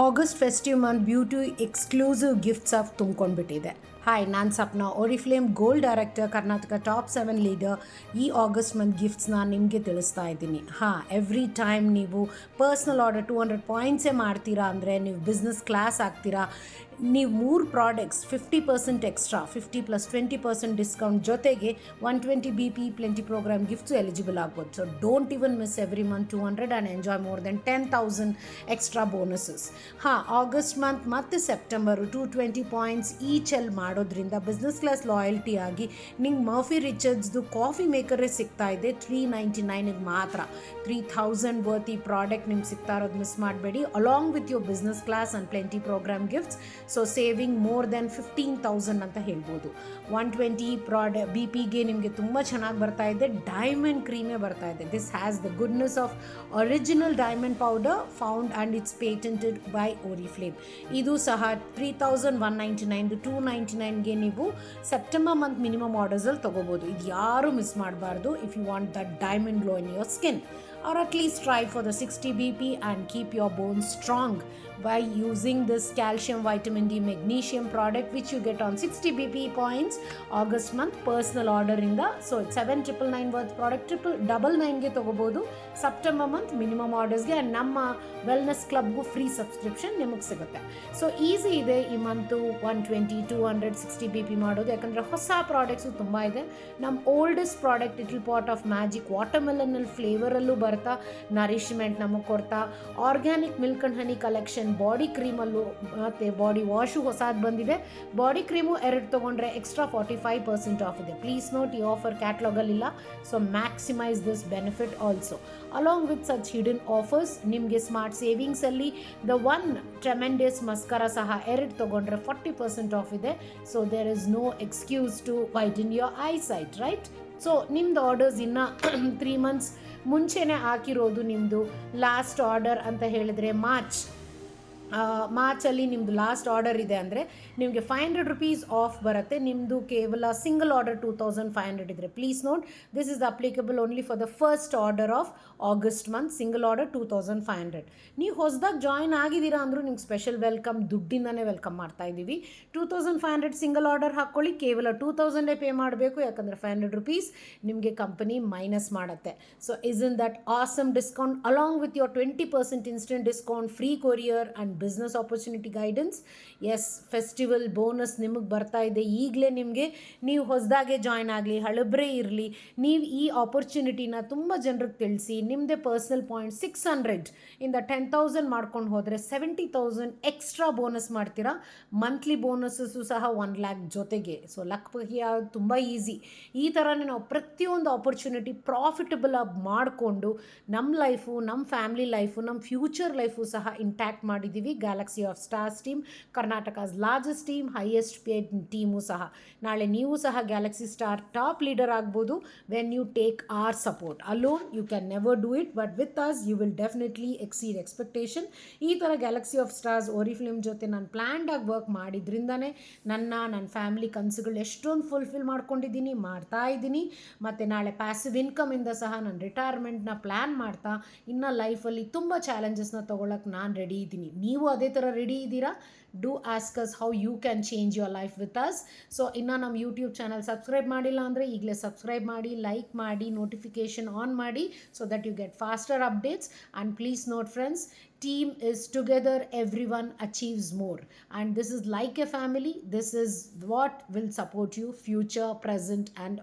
August festive month beauty exclusive gifts off ತುಂಬ್ಕೊಂಡ್ಬಿಟ್ಟಿದೆ. ಹಾಯ್, ನಾನು Sapna, Oriflame gold director, Karnataka top 7 leader. ಈ ಆಗಸ್ಟ್ ಮಂತ್ ಗಿಫ್ಟ್ಸ್ನ ನಿಮಗೆ ತಿಳಿಸ್ತಾ ಇದ್ದೀನಿ. ಎವ್ರಿ ಟೈಮ್ ನೀವು ಪರ್ಸ್ನಲ್ ಆರ್ಡರ್ 200 ಪಾಯಿಂಟ್ಸೇ ಮಾಡ್ತೀರಾ ಅಂದರೆ ನೀವು ಬಿಸ್ನೆಸ್ ಕ್ಲಾಸ್ ಆಗ್ತೀರಾ. ನೀವು 3 ಪ್ರಾಡಕ್ಟ್ಸ್ 50% ಎಕ್ಸ್ಟ್ರಾ, 50 + 20% ಡಿಸ್ಕೌಂಟ್ ಜೊತೆಗೆ 120 BP plenty programme gifts eligible ಆಗ್ಬೋದು. So don't even miss every month 200 and enjoy more then 10,000 extra bonuses. August month ಮತ್ತು ಸೆಪ್ಟೆಂಬರು 220 ಪಾಯಿಂಟ್ಸ್ ಈಚಲ್ಲಿ ಮಾಡೋದ್ರಿಂದ ಬಿಸ್ನೆಸ್ ಕ್ಲಾಸ್ ಲಾಯಲ್ಟಿ ಆಗಿ ನಿಂಗೆ ಮರ್ಫಿ ರಿಚರ್ಡ್ಸ್ದು ಕಾಫಿ ಮೇಕರೇ ಸಿಗ್ತಾ ಇದೆ 399ಗೆ ಮಾತ್ರ. 3000 ವರ್ತಿ ಪ್ರಾಡಕ್ಟ್ ನಿಮ್ಗೆ ಸಿಗ್ತಾ ಇರೋದು ಮಿಸ್ ಮಾಡಬೇಡಿ, along with your business class and plenty program gifts. So saving more than 15,000 ಅಂತ ಹೇಳ್ಬೋದು. 120 BP ನಿಮಗೆ ತುಂಬ ಚೆನ್ನಾಗಿ ಬರ್ತಾ ಇದೆ. ಡೈಮಂಡ್ ಕ್ರೀಮೇ ಬರ್ತಾ ಇದೆ. This has the goodness of original diamond powder found and it's patented by Oriflame. ಇದು ಸಹ 3,199 299ಗೆ ನೀವು ಸೆಪ್ಟೆಂಬರ್ ಮಂತ್ ಮಿನಿಮಮ್ ಆರ್ಡರ್ಸಲ್ಲಿ ತೊಗೋಬೋದು. ಇದು ಯಾರೂ ಮಿಸ್ ಮಾಡಬಾರ್ದು if you want that diamond glow in your skin. Or at least try for the 60 BP and keep your bones strong by using this calcium, vitamin D, magnesium product which you get on 60 BP points August month personal order inda. So it's 7,999 worth product 999 ge togobodu September month minimum orders ge, and namma wellness club gu free subscription ನಿಮಗೆ ಸಿಗುತ್ತೆ. So easy ಇದೆ ಈ month 120 200 60 BP ಮಾಡೋದು, ಯಾಕಂದರೆ ಹೊಸ products ತುಂಬ ಇದೆ. ನಮ್ಮ oldest product little pot of magic ವಾಟರ್ಮೆಲನಲ್ಲಿ ಫ್ಲೇವರಲ್ಲೂ ಬರ್ತಾ ನರಿಶ್ಮೆಂಟ್ ನಮಗೆ ಕೊಡ್ತಾ, organic milk and honey collection body ಕ್ರೀಮಲ್ಲೂ ಮತ್ತು ಬಾಡಿ ವಾಶು ಹೊಸದು ಬಂದಿದೆ. ಬಾಡಿ ಕ್ರೀಮು 2 ತೊಗೊಂಡ್ರೆ ಎಕ್ಸ್ಟ್ರಾ 45% ಆಫ್ ಇದೆ. ಪ್ಲೀಸ್ ನೋಟ್, ಈ ಆಫರ್ ಕ್ಯಾಟ್ಲಾಗಲ್ಲಿಲ್ಲ. So maximise this benefit also along with such hidden offers. ನಿಮಗೆ ಸ್ಮಾರ್ಟ್ ಸೇವಿಂಗ್ಸಲ್ಲಿ ದ ಒನ್ ಟ್ರೆಮೆಂಡಸ್ ಮಸ್ಕರಾ ಸಹ 2 ತೊಗೊಂಡ್ರೆ 40% ಆಫ್ ಇದೆ. So there is no excuse to ವೈಟನ್ your eye sight, right? So ನಿಮ್ಮದು orders ಇನ್ನು 3 months ಮುಂಚೆನೇ ಹಾಕಿರೋದು. ನಿಮ್ಮದು ಲಾಸ್ಟ್ ಆರ್ಡರ್ ಅಂತ ಹೇಳಿದರೆ ಮಾರ್ಚಲ್ಲಿ ನಿಮ್ಮದು ಲಾಸ್ಟ್ ಆರ್ಡರ್ ಇದೆ ಅಂದರೆ ನಿಮಗೆ 500 rupees ಆಫ್ ಬರುತ್ತೆ. ನಿಮ್ಮದು ಕೇವಲ ಸಿಂಗಲ್ ಆರ್ಡರ್ 2,500 ಇದ್ದರೆ please note, this is applicable only for the first order of August month. Single order 2,500. ನೀವು ಹೊಸದಾಗಿ ಜಾಯ್ನ್ ಆಗಿದ್ದೀರಾ ಅಂದರೂ ನಿಮ್ಗೆ ಸ್ಪೆಷಲ್ ವೆಲ್ಕಮ್, ದುಡ್ಡಿಂದನೇ ವೆಲ್ಕಮ್ ಮಾಡ್ತಾ ಇದ್ದೀವಿ. 2,500 ಸಿಂಗಲ್ ಆರ್ಡರ್ ಹಾಕ್ಕೊಳ್ಳಿ, ಕೇವಲ 2,000 ಪೇ ಮಾಡಬೇಕು, ಯಾಕಂದರೆ 500 rupees ನಿಮಗೆ ಕಂಪನಿ ಮೈನಸ್ ಮಾಡುತ್ತೆ. So in that awesome discount along with your 20% instant discount, free courier and business opportunity guidance. Yes, festival bonus ನಿಮಗೆ ಬರ್ತಾ ಇದೆ. ಈಗಲೇ ನಿಮಗೆ, ನೀವು ಹೊಸದಾಗೆ ಜಾಯ್ನ್ ಆಗಲಿ, ಹಳಬ್ರೇ ಇರಲಿ, ನೀವು ಈ ಆಪರ್ಚುನಿಟಿನ ತುಂಬ ಜನರಿಗೆ ತಿಳಿಸಿ. ನಿಮ್ಮದೇ ಪರ್ಸ್ನಲ್ ಪಾಯಿಂಟ್ 600 ಇಂದ 10,000 ಮಾಡ್ಕೊಂಡು ಹೋದರೆ 70,000 ಎಕ್ಸ್ಟ್ರಾ ಬೋನಸ್ ಮಾಡ್ತೀರಾ. ಮಂತ್ಲಿ ಬೋನಸ್ಸು ಸಹ 1 lakh ಜೊತೆಗೆ. ಸೊ ಲಕ್ ತುಂಬ ಈಸಿ. ಈ ಥರನೇ ನಾವು ಪ್ರತಿಯೊಂದು ಆಪರ್ಚುನಿಟಿ ಪ್ರಾಫಿಟಬಲ್ ಆಗಿ ಮಾಡಿಕೊಂಡು ನಮ್ಮ ಲೈಫು, ನಮ್ಮ ಫ್ಯಾಮಿಲಿ ಲೈಫು, ನಮ್ಮ ಫ್ಯೂಚರ್ ಲೈಫು ಸಹ ಇಂಟ್ಯಾಕ್ಟ್ ಮಾಡಿದ್ದೀವಿ. Galaxy of stars team, Karnataka's largest team, highest paid team ಸಹ. ನಾಳೆ ನೀವು ಸಹ ಗ್ಯಾಲಕ್ಸಿ ಸ್ಟಾರ್ ಟಾಪ್ ಲೀಡರ್ ಆಗ್ಬೋದು when you take our support. Alone you can never do it, but with us you will definitely exceed expectation. ಈ ಥರ Galaxy of stars ಓರಿಫ್ಲೇಮ್ ಜೊತೆ ನಾನು ಪ್ಲ್ಯಾನ್ಡಾಗಿ work ಮಾಡಿದ್ರಿಂದನೇ ನನ್ನ ಫ್ಯಾಮಿಲಿ ಕನಸುಗಳು ಎಷ್ಟೊಂದು ಫುಲ್ಫಿಲ್ ಮಾಡ್ಕೊಂಡಿದ್ದೀನಿ, ಮಾಡ್ತಾ ಇದ್ದೀನಿ. ಮತ್ತು ನಾಳೆ ಪ್ಯಾಸಿವ್ ಇನ್ಕಮಿಂದ ಸಹ ನಾನು ರಿಟೈರ್ಮೆಂಟ್ನ ಪ್ಲ್ಯಾನ್ ಮಾಡ್ತಾ ಇನ್ನು ಲೈಫಲ್ಲಿ ತುಂಬ ಚಾಲೆಂಜಸ್ನ ತೊಗೊಳಕ್ಕೆ ನಾನು ರೆಡಿ ಇದ್ದೀನಿ. ನೀವು ಅದೇ ಥರ ರೆಡಿ ಇದ್ದೀರಾ? Do ask us how you can change your life with us. So ಇನ್ನು ನಮ್ಮ ಯೂಟ್ಯೂಬ್ ಚಾನಲ್ ಸಬ್ಸ್ಕ್ರೈಬ್ ಮಾಡಿಲ್ಲ ಅಂದರೆ ಈಗಲೇ ಸಬ್ಸ್ಕ್ರೈಬ್ ಮಾಡಿ, ಲೈಕ್ ಮಾಡಿ, ನೋಟಿಫಿಕೇಷನ್ ಆನ್ ಮಾಡಿ, so that you get faster updates. And please note friends, team is together, everyone achieves more, and this is like a family. This is what will support you future, present and